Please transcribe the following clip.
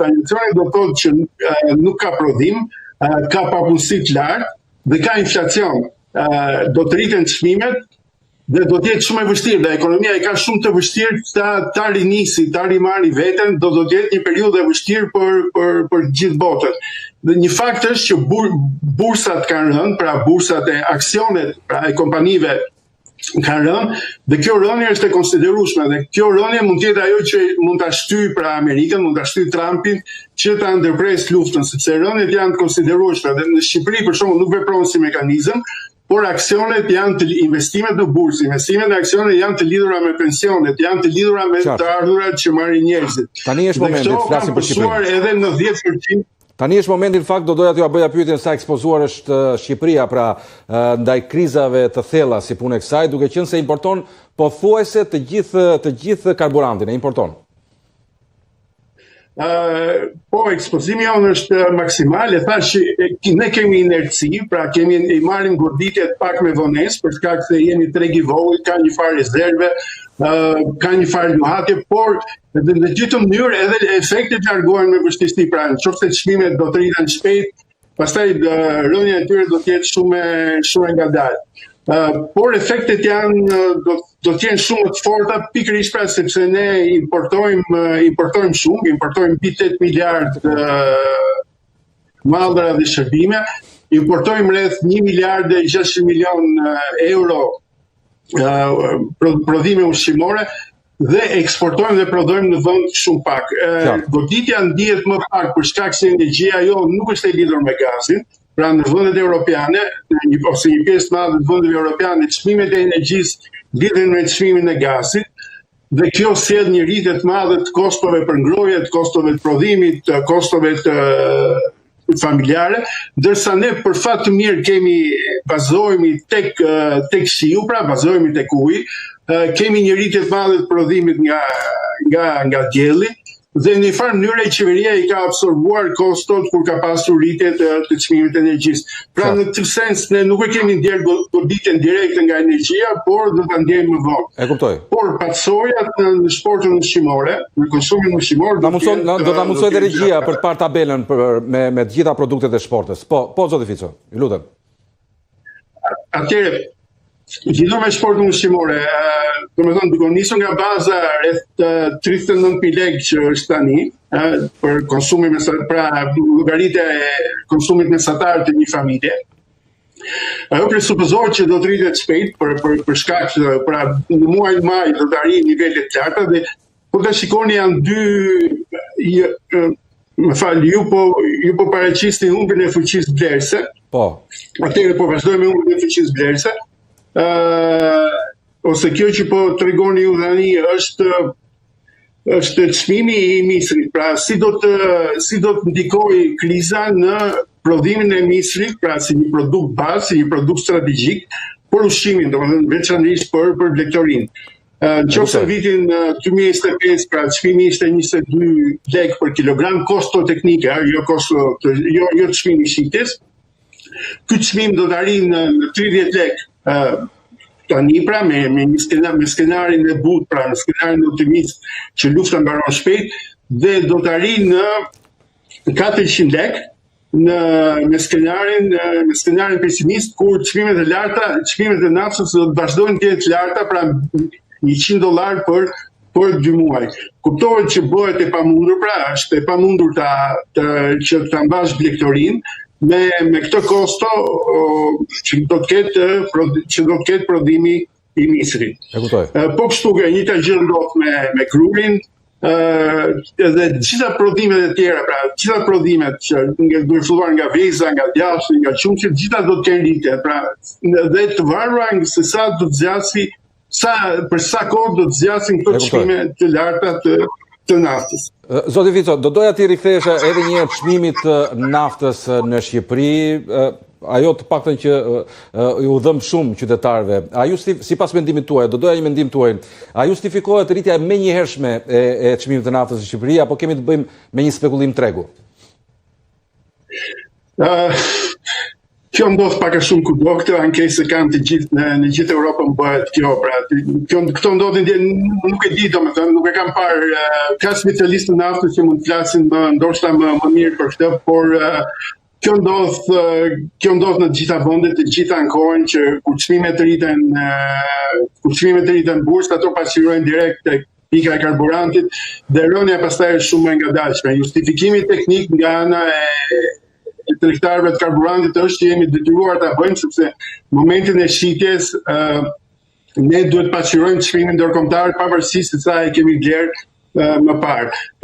Stagnacioni do të thotë që nuk ka prodhim, ka papunësi të lartë dhe ka inflacion. Do të rriten çmimet dhe do të jetë shumë e vështirë, dhe ekonomia e ka shumë të vështirë ta rinisi, ta rimarri veten, do të jetë një periudhë e vështirë për gjithë botën. Dhe një fakt është që bursat kanë rënë, pra bursat e aksionet, pra e kompanive kanë rënë, dhe kjo rënje është e konsiderueshme, dhe kjo rënje mund të jetë ajo që mund ta shtyjë pra Amerikën, mund ta shtyjë Trumpin që ta ndërpres luftën, sepse rënjet janë të konsiderueshme, dhe në Shqipëri për shembull nuk vepron si mekanizëm, por aksionet janë investimet në bursë, investimet në aksionet janë të lidhura me pensionet, janë të lidhura me të ardhurat që marrin njerëzit. Tani është momenti të flasim për Shqipërinë. Edhe në 10%. Tani është momenti, në fakt, do doja t'ju bëja pyetjen sa ekspozuar është Shqipëria, pra ndaj krizave të thella si punë e kësaj, duke qenë se importon pothuajse të gjithë karburantin, e importon. Po, ekspozimi jonë është maksimal, e thash që ne kemi inerci, pra i marrim goditjet pak me vonesë, për shkak se jemi treg i vogël, ka një farë rezerve, ka një farë nuhatje, por në gjithë mënyrë edhe efektet largohen me vështirësi, pra nëse çmimet do të rriten shpejt, pastaj rënja e tyre do të jetë shumë e ngadalë. Por efektet do të jenë shumë të forta, pikërisht pra sepse ne importojmë shumë, importojmë mbi 8 miliardë mallra dhe shërbime, importojmë rreth 1 miliardë e 600 milion euro prodhime ushqimore dhe eksportojmë dhe prodhojmë në vend shumë pak. Goditja ndihet më pak për shkak se energjia nuk është e lidhur me gazin. Pra në vendet europiane, ose një pjesë të madhe të vendeve europiane, çmimet e energjisë lidhen me çmimin e gazit, dhe kjo sjell një rritje të madhe të kostove për ngrohje, të kostove të prodhimit, të kostove të familjare, ndërsa ne për fat të mirë bazohemi tek shiu, pra bazohemi tek uji, kemi një rritje të madhe të prodhimit nga dielli, dhe në një farë mënyrë qeveria i ka absorbuar kostot kur ka pasur rritje të çmimit të energjisë. Pra në këtë sens ne nuk e kemi ndjer goditjen direkte nga energjia, por do ta ndjejmë më vonë. E kuptoj. Por patsojat në shportën ushqimore, në konsumin ushqimor do ta mundsoj dhe regjia për të parë tabelën me të gjitha produktet e shportës. Po zoti Fico, ju lutem. Atëherë, gjithë me shportën ushqimore, domethënë duke nisur nga baza rreth 39.000 lekë që është tani, për konsumin mesatar, pra llogaritja e konsumit mesatar të një familje. Ajo presupozohet që do të rritet shpejt për shkak që pra në muajin maj do të arrijë nivele të larta, dhe po ta shikoni janë ju po paraqisni humbjen e fuqisë blerëse. Po. Atëherë po vazhdojmë me humbjen e fuqisë blerëse. Ose kjo që po tregoni ju tani është çmimi i misrit. Pra si do të ndikojë kriza në prodhimin e misrit, pra si një produkt bazë, si një produkt strategjik për ushqimin, domethënë veçanërisht për blegtorinë. Nëse vitin 2025, pra çmimi ishte 22 lekë për kilogram, kosto teknike, jo çmimi shitjes. Ky çmim do të arrijë në 30 lekë tani, pra me skenarin e butë, pra me skenarin optimist që lufta mbaron shpejt, dhe do të arrijë në 400 lekë me skenarin pesimist, kur çmimet e naftës do të vazhdojnë të jetë të larta, pra $100 për 2 muaj. Kuptohet që bëhet e pamundur, pra është e pamundur që ta mbash blegtorinë me këtë kosto që do të ketë prodhimi i misrit. Po kështu e njëjta gjë ndodh me grurin, edhe gjitha prodhimet e tjera, pra gjitha prodhimet që duhet filluar nga veza, nga djathtë, nga qumshit, gjitha do të kenë rritje, pra dhe të varura se sa do të zgjasë, për sa kohë do të zgjasin këto çmime të larta të naftës. Zoti Fico, do doja ti rikthehesha edhe një herë çmimit të naftës në Shqipëri, ajo të paktën që u dhëm shumë qytetarëve. A ju sipas mendimit tuaj, do doja një mendim tuaj, a justifikohet rritja menjëhershme e çmimit të naftës në Shqipëri, apo kemi të bëjmë me një spekullim tregu? Kjo ndodh pak a shumë kudo, këtë ankesë kanë të gjithë në gjithë Europën bëhet kjo, pra këto ndodhin nuk e di domethënë, nuk e kam parë ka specialistë në naftës që mund të flasin ndoshta më mirë për këtë, por kjo ndodh në të gjitha vendet, të gjitha ankohen që kur çmimet rriten bursë, ato pasqyrojnë direkt tek pika e karburantit dhe rënja pastaj është shumë e ngadalshme. Justifikimi teknik nga ana e tregtarëve të karburantit është që jemi detyruar ta bëjmë sepse momentin e shitjes ne duhet pasqyrojmë çmimin ndërkombëtar pavarësisht se sa e kemi bler më parë.